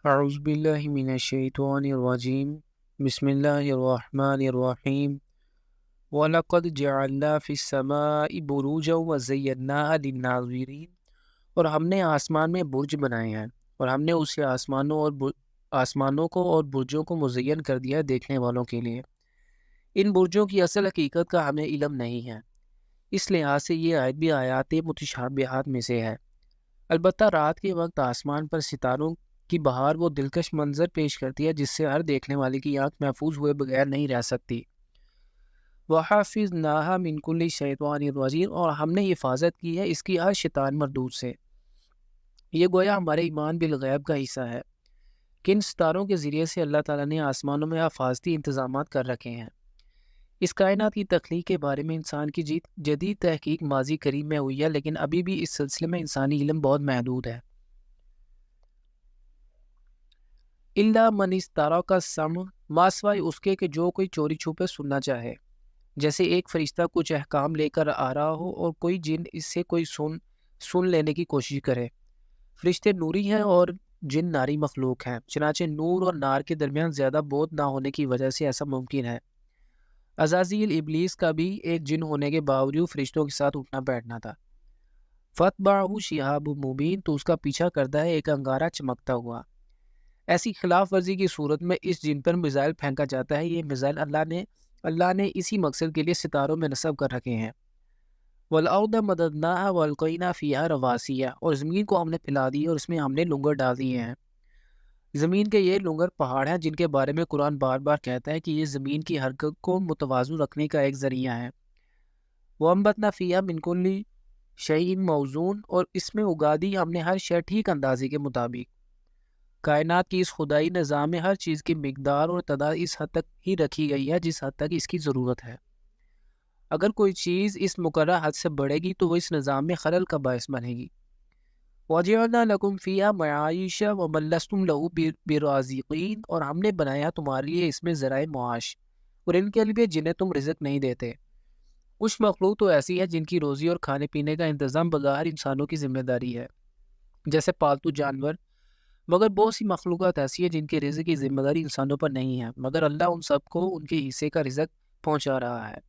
اعوذ باللہ من الشیطان الرجیم بسم اللہ الرحمن الرحیم وَلَقَدْ جَعَلْنَا فِي السَّمَاءِ بُرُوجًا وَزَيَّنَّاهَا لِلنَّاظِرِينَ، اور ہم نے آسمان میں برج بنائے ہیں اور ہم نے اسے آسمانوں کو اور برجوں کو مزین کر دیا ہے دیکھنے والوں کے لیے۔ ان برجوں کی اصل حقیقت کا ہمیں علم نہیں ہے، اس لحاظ سے یہ آیت بھی آیات متشابہات میں سے ہے۔ البتہ رات کے وقت آسمان پر ستاروں کی بہار وہ دلکش منظر پیش کرتی ہے جس سے ہر دیکھنے والے کی آنکھ محفوظ ہوئے بغیر نہیں رہ سکتی۔ وَحَافِظْنَاهَا مِنْ كُلِّ شَيْطَانٍ رَجِيمٍ، اور ہم نے حفاظت کی ہے اس کی ہر شیطان مردود سے۔ یہ گویا ہمارے ایمان بالغیب کا حصہ ہے کہ ان ستاروں کے ذریعے سے اللہ تعالیٰ نے آسمانوں میں حفاظتی انتظامات کر رکھے ہیں۔ اس کائنات کی تخلیق کے بارے میں انسان کی جدید تحقیق ماضی قریب میں ہوئی ہے، لیکن ابھی بھی اس سلسلے میں انسانی علم بہت محدود ہے۔ الا من استرق السمع، ماسوائے اس کے کہ جو کوئی چوری چھپے سننا چاہے، جیسے ایک فرشتہ کچھ احکام لے کر آ رہا ہو اور کوئی جن اس سے کوئی سن لینے کی کوشش کرے۔ فرشتے نوری ہیں اور جن ناری مخلوق ہیں، چنانچہ نور اور نار کے درمیان زیادہ بعد نہ ہونے کی وجہ سے ایسا ممکن ہے۔ عزازیل ابلیس کا بھی ایک جن ہونے کے باوجود فرشتوں کے ساتھ اٹھنا بیٹھنا تھا۔ فَاتْبَعَهُ شِهَابٌ مُبِينٌ، تو اس کا پیچھا کرتا ہے ایک انگارہ چمکتا ہوا۔ ایسی خلاف ورزی کی صورت میں اس جن پر میزائل پھینکا جاتا ہے۔ یہ میزائل اللہ نے اسی مقصد کے لیے ستاروں میں نصب کر رکھے ہیں۔ وَالْأَرْضَ مَدَدْنَاهَا وَأَلْقَيْنَا فِيهَا رَوَاسِيَ، اور زمین کو ہم نے پھیلا دی اور اس میں ہم نے لنگر ڈال دیے ہیں۔ زمین کے یہ لنگر پہاڑ ہیں جن کے بارے میں قرآن بار بار کہتا ہے کہ یہ زمین کی حرکت کو متوازن رکھنے کا ایک ذریعہ ہے۔ وَأَنبَتْنَا فِيهَا مِنْ كُلِّ شَيْءٍ مَوْزُونٍ، اور اس میں اگا دی ہم نے ہر شے ٹھیک اندازے کے مطابق۔ کائنات کی اس خدائی نظام میں ہر چیز کی مقدار اور تعداد اس حد تک ہی رکھی گئی ہے جس حد تک اس کی ضرورت ہے۔ اگر کوئی چیز اس مقررہ حد سے بڑھے گی تو وہ اس نظام میں خلل کا باعث بنے گی۔ وَجَعَلْنَا لَكُمْ فِيهَا مَعَائِشَ وَمَن لَّسْتُمْ لَهُ بِرَازِقِينَ، اور ہم نے بنایا تمہارے لیے اس میں ذرائع معاش اور ان کے لیے جنہیں تم رزق نہیں دیتے۔ کچھ مخلوق تو ایسی ہے جن کی روزی اور کھانے پینے کا انتظام بظاہر انسانوں کی ذمہ داری ہے، جیسے پالتو جانور، مگر بہت سی مخلوقات ایسی ہیں جن کے رزق کی ذمہ داری انسانوں پر نہیں ہے، مگر اللہ ان سب کو ان کے حصے کا رزق پہنچا رہا ہے۔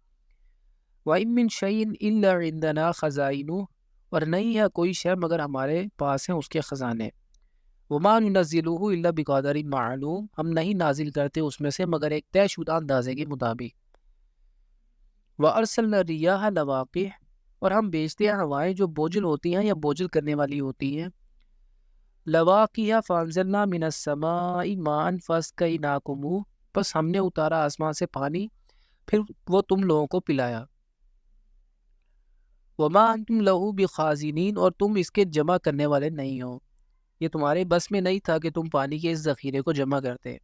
وَإِن مِّن شَيْءٍ إِلَّا عِندَنَا خَزَائِنُهُ، اور نہیں ہے کوئی شے مگر ہمارے پاس ہیں اس کے خزانے۔ وَمَا نُنَزِّلُهُ إِلَّا بِقَدَرٍ مَّعْلُومٍ، ہم نہیں نازل کرتے اس میں سے مگر ایک طے شدہ اندازے کے مطابق۔ وَأَرْسَلْنَا الرِّيَاحَ لَوَاقِحَ، اور ہم بھیجتے ہیں ہوائیں جو بوجھل ہوتی ہیں یا بوجھل کرنے والی ہوتی ہیں۔ لواقیہ فانزلنا من السماء ماء فاسقیناکموہ، پس ہم نے اتارا آسمان سے پانی پھر وہ تم لوگوں کو پلایا۔ وما انتم لہ بخازنین، اور تم اس کے جمع کرنے والے نہیں ہو، یہ تمہارے بس میں نہیں تھا کہ تم پانی کے اس ذخیرے کو جمع کرتے۔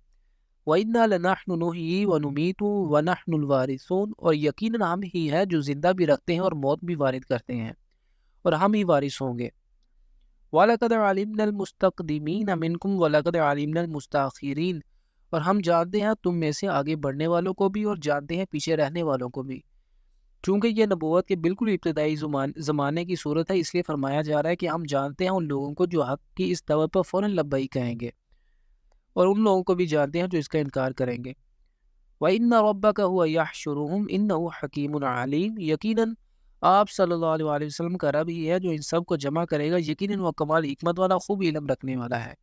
وَإِنَّا لَنَحْنُ نُحْيِي وَنُمِيتُ وَنَحْنُ الْوَارِثُونَ، اور یقیناً ہم ہی ہے جو زندہ بھی رکھتے ہیں اور موت بھی وارث کرتے ہیں، اور ہم ہی وارث ہوں گے۔ وَلَقَدْ عَلِمْنَا الْمُسْتَقْدِمِينَ مِنْكُمْ وَلَقَدْ عَلِمْنَا الْمُسْتَأْخِرِينَ، اور ہم جانتے ہیں تم میں سے آگے بڑھنے والوں کو بھی اور جانتے ہیں پیچھے رہنے والوں کو بھی۔ چونکہ یہ نبوت کے بالکل ابتدائی زمانے کی صورت ہے، اس لیے فرمایا جا رہا ہے کہ ہم جانتے ہیں ان لوگوں کو جو حق کی اس دعوت پر فوراً لبیک کہیں گے، اور ان لوگوں کو بھی جانتے ہیں جو اس کا انکار کریں گے۔ وَإِنَّ رَبَّكَ هُوَ يَحْشُرُهُمْ إِنَّهُ حَكِيمٌ عَلِيمٌ، یقیناً آپ صلی اللہ علیہ وسلم کا رب ہی ہے جو ان سب کو جمع کرے گا، یقیناً وہ کمال حکمت والا خوب علم رکھنے والا ہے۔